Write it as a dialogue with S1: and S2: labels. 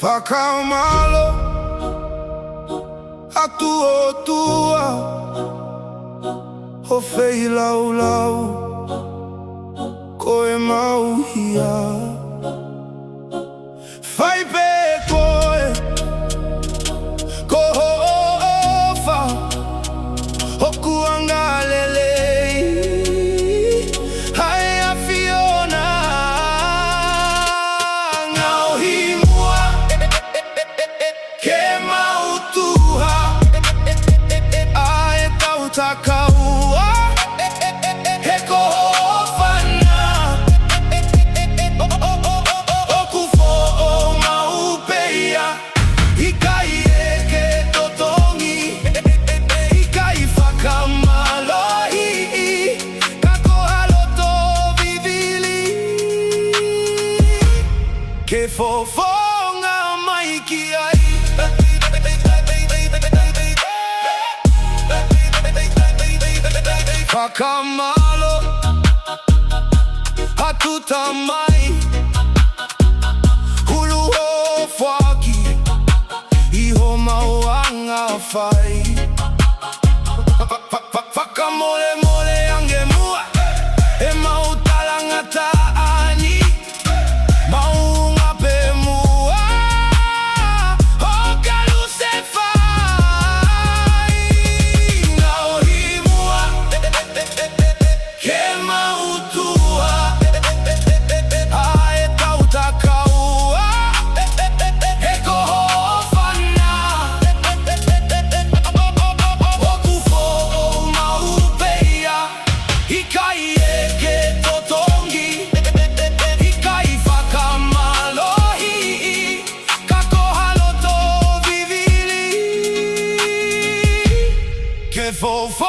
S1: Fakamalo atuotua ho fei lau lau koe mauhia fai pe koe ko ho'ofa ho kuangalelei hai a Fiona NGAOHI MU'A ke mautuha ae tautakaua he kohofana o kufo maupeia hikai eke totongi hikai fakamalohi kakalotu vivili ke fofonga maiki ai fakamalo hatutamai hulu hofwaki iho mauanga fai fakamole mole ange mua e mautalangata ani maunga pe mua hokaluse fai NGAOHI MU'A ke mautua ae tautakaua he kohofana o kufo maupeia hikai eke totongi hikai fakamalohi kakalotu vivili ke fofo